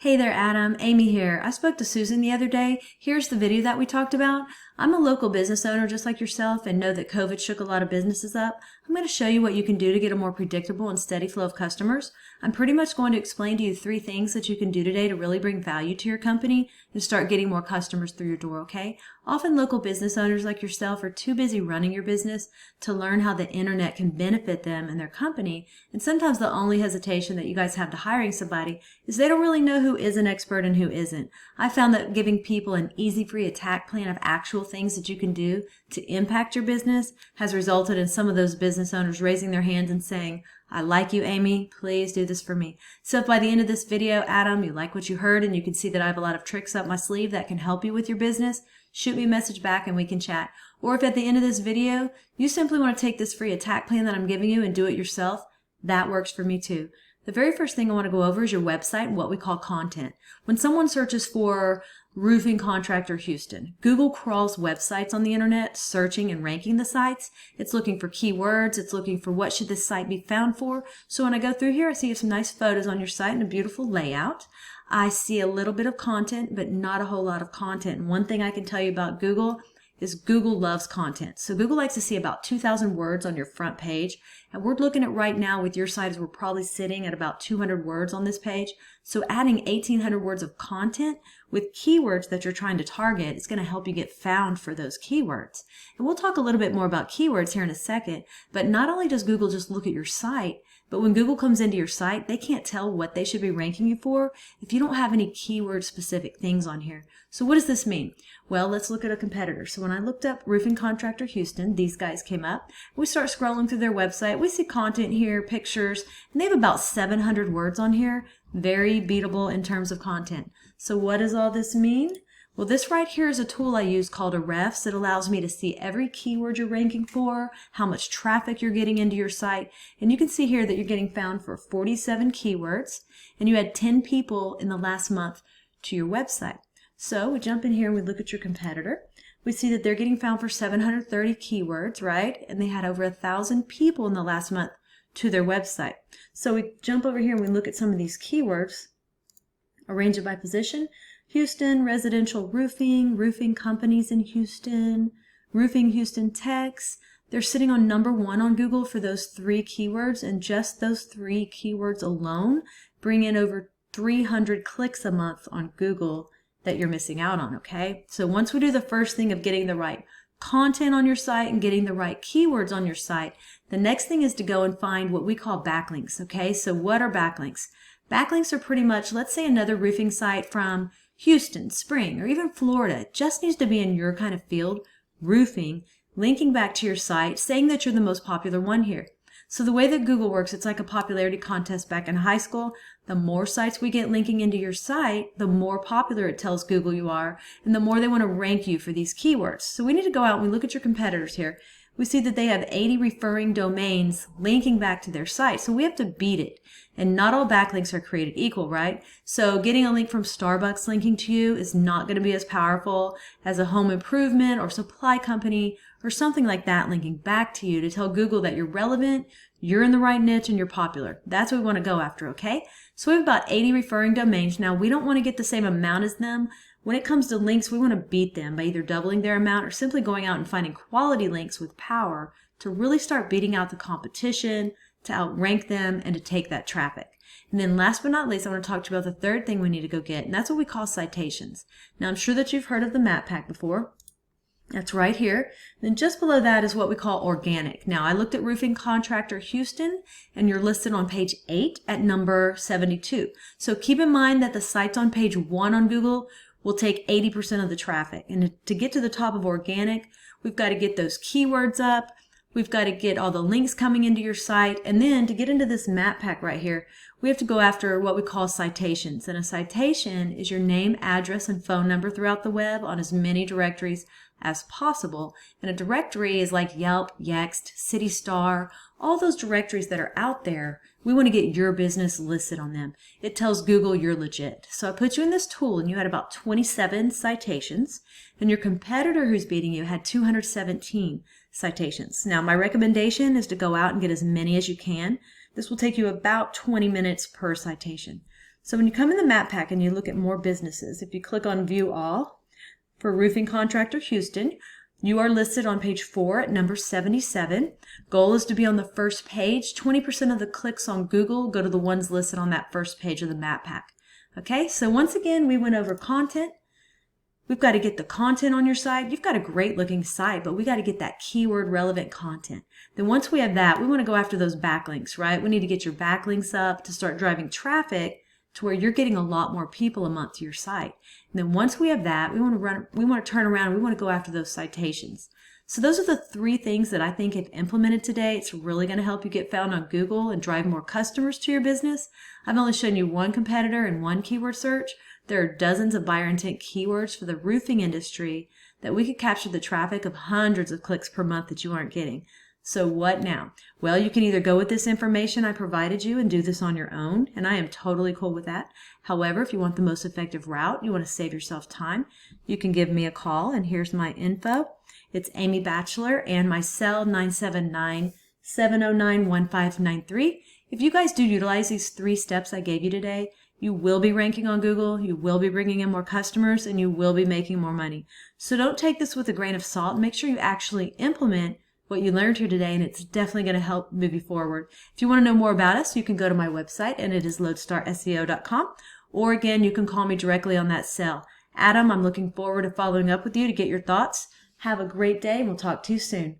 Hey there, Adam. Amy here. I spoke to Susan the other day. Here's the video that we talked about. I'm a local business owner just like yourself and know that COVID shook a lot of businesses up. I'm going to show you what you can do to get a more predictable and steady flow of customers. I'm pretty much going to explain to you 3 things that you can do today to really bring value to your company and start getting more customers through your door, okay? Often local business owners like yourself are too busy running your business to learn how the internet can benefit them and their company. And sometimes the only hesitation that you guys have to hiring somebody is they don't really know who is an expert and who isn't. I found that giving people an easy, free attack plan of actual things that you can do to impact your business has resulted in some of those business owners raising their hands and saying, I like you, Amy. Please do this for me. So if by the end of this video, Adam, you like what you heard and you can see that I have a lot of tricks up my sleeve that can help you with your business, shoot me a message back and we can chat. Or if at the end of this video, you simply want to take this free attack plan that I'm giving you and do it yourself, that works for me too. The very first thing I want to go over is your website and what we call content. When someone searches for roofing contractor Houston, Google crawls websites on the internet, searching and ranking the sites. It's looking for keywords. It's looking for what should this site be found for. So when I go through here, I see some nice photos on your site and a beautiful layout. I see a little bit of content, but not a whole lot of content. And one thing I can tell you about Google is Google loves content. So Google likes to see about 2,000 words on your front page. And we're looking at right now with your site, we're probably sitting at about 200 words on this page. So adding 1,800 words of content with keywords that you're trying to target is going to help you get found for those keywords. And we'll talk a little bit more about keywords here in a second. But not only does Google just look at your site, but when Google comes into your site, they can't tell what they should be ranking you for if you don't have any keyword specific things on here. So what does this mean? Well, let's look at a competitor. So when I looked up roofing contractor Houston, these guys came up. We start scrolling through their website. We see content here, pictures, and they have about 700 words on here. Very beatable in terms of content. So what does all this mean? Well, this right here is a tool I use called Ahrefs. It allows me to see every keyword you're ranking for, how much traffic you're getting into your site. And you can see here that you're getting found for 47 keywords, and you had 10 people in the last month to your website. So we jump in here and we look at your competitor. We see that they're getting found for 730 keywords, right? And they had over 1,000 people in the last month to their website. So we jump over here and we look at some of these keywords, arrange it by position. Houston, residential roofing, roofing companies in Houston, roofing Houston techs. They're sitting on number 1 on Google for those 3 keywords, and just those 3 keywords alone bring in over 300 clicks a month on Google that you're missing out on, okay? So once we do the first thing of getting the right content on your site and getting the right keywords on your site, the next thing is to go and find what we call backlinks, okay? So what are backlinks? Backlinks are pretty much, let's say another roofing site from Houston, Spring, or even Florida just needs to be in your kind of field, roofing, linking back to your site, saying that you're the most popular one here. So the way that Google works, it's like a popularity contest back in high school. The more sites we get linking into your site, the more popular it tells Google you are, and the more they want to rank you for these keywords. So we need to go out and we look at your competitors here. We see that they have 80 referring domains linking back to their site. So we have to beat it. And not all backlinks are created equal, right? So getting a link from Starbucks linking to you is not going to be as powerful as a home improvement or supply company or something like that linking back to you to tell Google that you're relevant, you're in the right niche, and you're popular. That's what we want to go after, okay? So we have about 80 referring domains. Now, we don't want to get the same amount as them. When it comes to links, we want to beat them by either doubling their amount or simply going out and finding quality links with power to really start beating out the competition, to outrank them, and to take that traffic. And then last but not least, I want to talk to you about the third thing we need to go get, and that's what we call citations. Now, I'm sure that you've heard of the map pack before. That's right here. Then just below that is what we call organic. Now, I looked at roofing contractor Houston, and you're listed on page 8 at number 72. So keep in mind that the sites on page 1 on Google will take 80% of the traffic. And to get to the top of organic, we've got to get those keywords up. We've got to get all the links coming into your site. And then to get into this map pack right here, we have to go after what we call citations. And a citation is your name, address, and phone number throughout the web on as many directories as possible. And a directory is like Yelp, Yext, City Star, all those directories that are out there. We want to get your business listed on them. It tells Google you're legit. So I put you in this tool and you had about 27 citations, and your competitor who's beating you had 217 citations. Now, my recommendation is to go out and get as many as you can. This will take you about 20 minutes per citation. So when you come in the map pack and you look at more businesses, if you click on View All, for Roofing Contractor Houston, you are listed on page 4 at number 77. Goal is to be on the first page. 20% of the clicks on Google go to the ones listed on that first page of the map pack. Okay, so once again, we went over content. We've got to get the content on your site. You've got a great looking site, but we got to get that keyword relevant content. Then once we have that, we want to go after those backlinks, right? We need to get your backlinks up to start driving traffic to where you're getting a lot more people a month to your site. And then once we have that, we want to turn around and we want to go after those citations. So those are the 3 things that I think if implemented today, it's really going to help you get found on Google and drive more customers to your business. I've only shown you one competitor and one keyword search. There are dozens of buyer intent keywords for the roofing industry that we could capture the traffic of hundreds of clicks per month that you aren't getting. So what now? Well, you can either go with this information I provided you and do this on your own, and I am totally cool with that. However, if you want the most effective route, you want to save yourself time, you can give me a call, and here's my info. It's Amy Batchelor, and my cell 979-709-1593. If you guys do utilize these 3 steps I gave you today, you will be ranking on Google, you will be bringing in more customers, and you will be making more money. So don't take this with a grain of salt. Make sure you actually implement what you learned here today, and it's definitely going to help move you forward. If you want to know more about us, you can go to my website, and it is loadstarseo.com, or again, you can call me directly on that cell. Adam, I'm looking forward to following up with you to get your thoughts. Have a great day, and we'll talk to you soon.